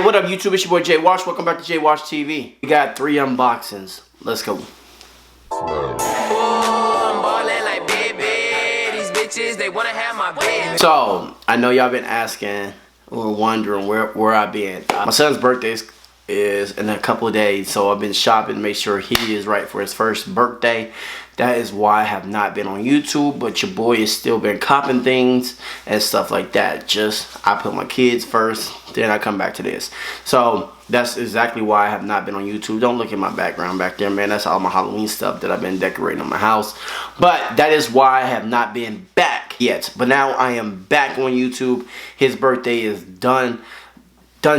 Alright, what up YouTube? It's your boy JWash. Welcome back to JWash TV. We got 3 unboxings. Let's go. So, I know y'all been asking or wondering where I've been. My son's birthday is in a couple of days, so I've been shopping to make sure he is right for his first birthday. That is why I have not been on YouTube, but your boy has still been copping things and stuff like that. Just, I put my kids first, then I come back to this. So, that's exactly why I have not been on YouTube. Don't look at my background back there, man. That's all my Halloween stuff that I've been decorating on my house. But that is why I have not been back yet. But now I am back on YouTube. His birthday is done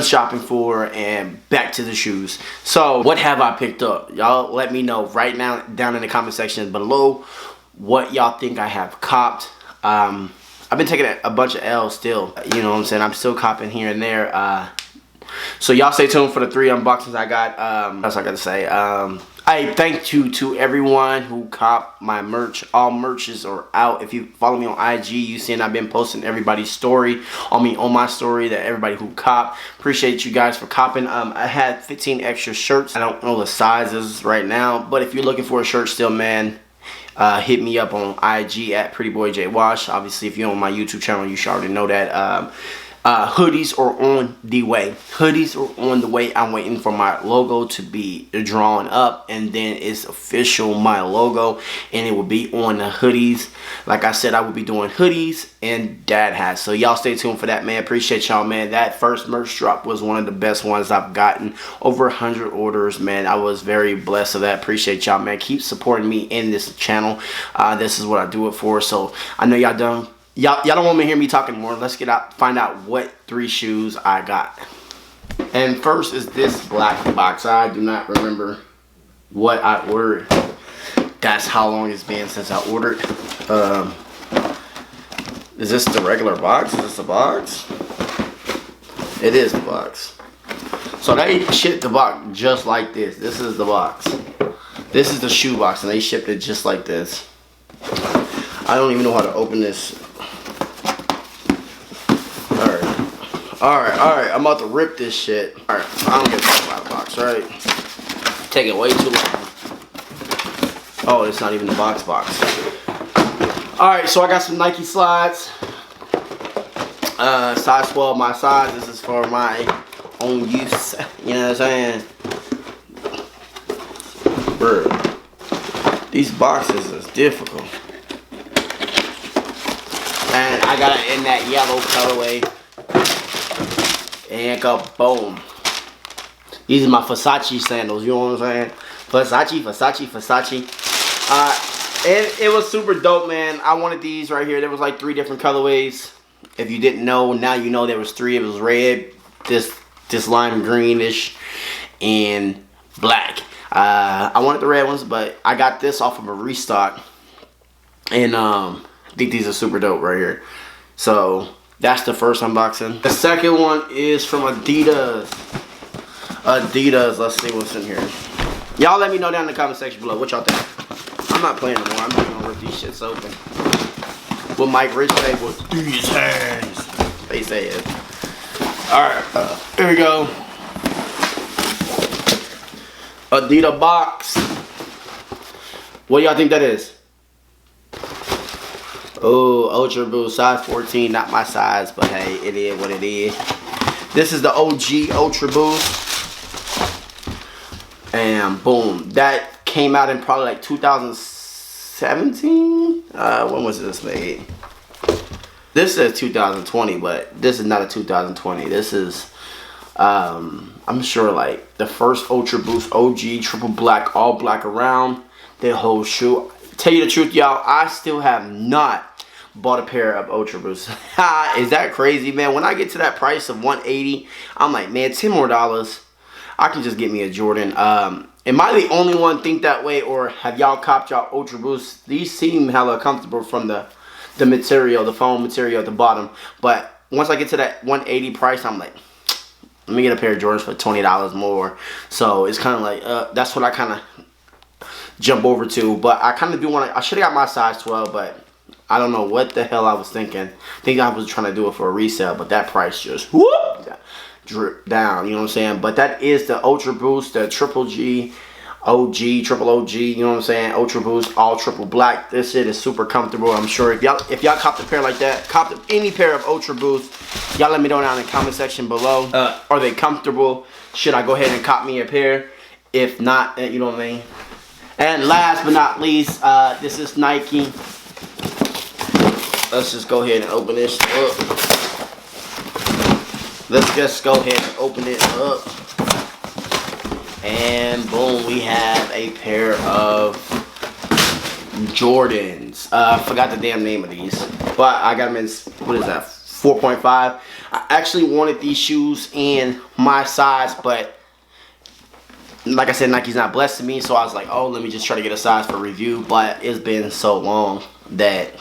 shopping for, and back to the shoes. So what have I picked up? Y'all let me know right now down in the comment section below what y'all think I have copped. I've been taking a bunch of L's still, you know what I'm saying? I'm still copping here and there. So y'all stay tuned for the 3 unboxings I got. That's all I gotta say. I thank you to everyone who copped my merch. All merches are out. If you follow me on IG, you seen I've been posting everybody's story on my story, that everybody who copped. Appreciate you guys for copping. I had 15 extra shirts. I don't know the sizes right now, but if you're looking for a shirt still, man, hit me up on IG at PrettyBoyJWash. Obviously, if you're on my YouTube channel, you should already know that. Hoodies are on the way. Hoodies are on the way. I'm waiting for my logo to be drawn up, and then it's official, my logo, and it will be on the hoodies. Like I said, I will be doing hoodies and dad hats. So y'all stay tuned for that, man. Appreciate y'all, man. That first merch drop was one of the best ones I've gotten. Over 100 orders, man. I was very blessed of that. Appreciate y'all, man. Keep supporting me in this channel. This is what I do it for. So I know y'all done. Y'all don't want to hear me talking more. Let's find out what 3 shoes I got. And first is this black box. I do not remember what I ordered. That's how long it's been since I ordered. Is this the regular box? Is this the box? It is the box. So they shipped the box just like this. This is the box. This is the shoe box, and they shipped it just like this. I don't even know how to open this. Alright, I'm about to rip this shit. Alright, I don't get stuff out of the box, right? Taking way too long. Oh, it's not even the box. Alright, so I got some Nike slides. Size 12, my size. This is for my own use. You know what I'm saying? Bro, these boxes is difficult. And I got it in that yellow colorway. And go boom. These are my Versace sandals, you know what I'm saying? Versace. It was super dope, man. I wanted these right here. There was like 3 different colorways. If you didn't know, now you know there was 3. It was red, this lime greenish, and black. I wanted the red ones, but I got this off of a restock. And I think these are super dope right here. So that's the first unboxing. The second one is from Adidas. Let's see what's in here. Y'all let me know down in the comment section below what y'all think. I'm not playing anymore. I'm just gonna rip these shits open. What Mike Rich say was these hands. They say it. Alright, here we go. Adidas box. What do y'all think that is? Oh, Ultra Boost, size 14, not my size, but hey, it is what it is. This is the OG Ultra Boost. And boom, that came out in probably like 2017? When was this made? This says 2020, but this is not a 2020. This is, I'm sure like the first Ultra Boost OG, triple black, all black around, the whole shoe. Tell you the truth, y'all, I still have not bought a pair of Ultra Boosts. Is that crazy, man? When I get to that price of $180, I'm like, man, $10 more, I can just get me a Jordan. Am I the only one think that way, or have y'all copped y'all Ultra Boosts? These seem hella comfortable from the material, the foam material at the bottom. But once I get to that $180 price, I'm like, let me get a pair of Jordans for $20 more. So it's kind of like, that's what I kind of jump over to. But I kind of do want to, I should have got my size 12, but I don't know what the hell I was thinking. I think I was trying to do it for a resale, but that price just, whoop, drip down, you know what I'm saying? But that is the Ultra Boost, the Triple G OG, Triple OG, you know what I'm saying? Ultra Boost, all triple black. This shit is super comfortable. I'm sure if y'all copped a pair like that, copped any pair of Ultra Boost, y'all let me know down in the comment section below. Are they comfortable? Should I go ahead and cop me a pair? If not, you know what I mean? And last but not least, this is Nike. Let's just go ahead and open this up. Let's just go ahead and open it up. And boom, we have a pair of Jordans. I forgot the damn name of these, but I got them in, what is that, 4.5. I actually wanted these shoes in my size, but like I said, Nike's not blessing me, so I was like, oh, let me just try to get a size for review. But it's been so long that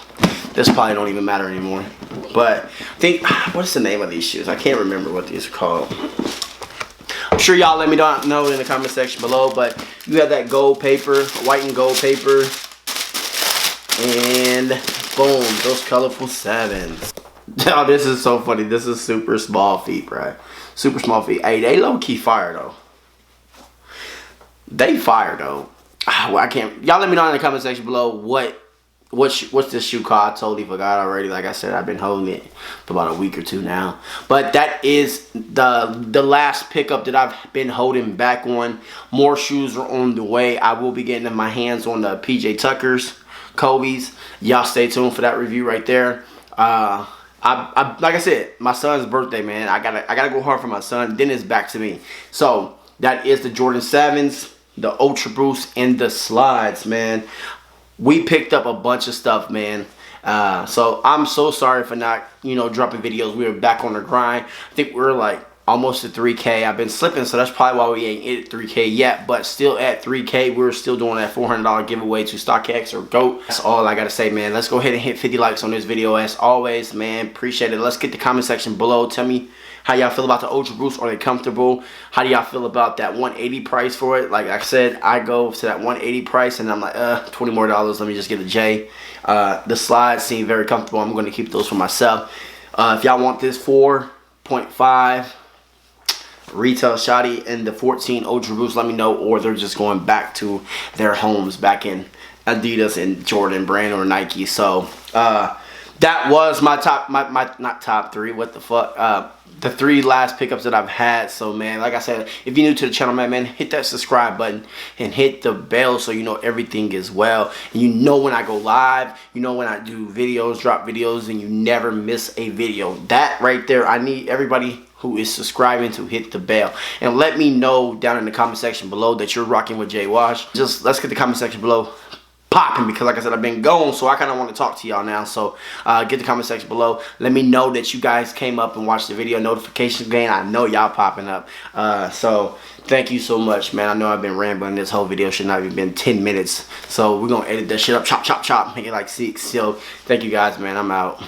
this probably don't even matter anymore. But I think, what's the name of these shoes? I can't remember what these are called. I'm sure y'all let me know in the comment section below. But you have that gold paper, white and gold paper, and boom, those colorful sevens. Oh, this is so funny. This is super small feet, right? Super small feet. Hey, they low key fire though. They fire though. Well, I can't. Y'all let me know in the comment section below what's this shoe called. I totally forgot already. Like I said, I've been holding it for about a week or two now. But that is the last pickup that I've been holding back on. More shoes are on the way. I will be getting my hands on the PJ Tuckers, Kobe's. Y'all stay tuned for that review right there. Like I said, my son's birthday, man. I gotta go hard for my son. Then it's back to me. So that is the Jordan 7s, the Ultra Boost, and the slides, man. We picked up a bunch of stuff, man. So I'm so sorry for not, dropping videos. We were back on the grind. I think we're like almost at 3K. I've been slipping, so that's probably why we ain't hit 3K yet. But still at 3K, we're still doing that $400 giveaway to StockX or GOAT. That's all I gotta say, man. Let's go ahead and hit 50 likes on this video as always, man. Appreciate it. Let's get the comment section below. Tell me how y'all feel about the Ultra Boost. Are they comfortable? How do y'all feel about that 180 price for it? Like I said, I go to that 180 price and I'm like, $20 more. Let me just get a J. The slides seem very comfortable. I'm going to keep those for myself. If y'all want this 4.5 retail shotty and the 14 Ultra Boost, let me know. Or they're just going back to their homes back in Adidas and Jordan brand or Nike. So that was my top, my not top three, what the fuck, the 3 last pickups that I've had. So man, like I said, if you're new to the channel, man, hit that subscribe button and hit the bell so you know everything is well. And you know when I go live, you know when I do videos, drop videos, and you never miss a video. That right there, I need everybody who is subscribing to hit the bell. And let me know down in the comment section below that you're rocking with JWASH. Just let's get the comment section below popping, because like I said, I've been gone, so I kind of want to talk to y'all now. So get the comment section below. Let me know that you guys came up and watched the video. Notifications gang, I know y'all popping up. So thank you so much, man. I know I've been rambling. This whole video should not have been 10 minutes. So we're gonna edit that shit up, chop chop chop, make it like 6. So thank you guys, man. I'm out.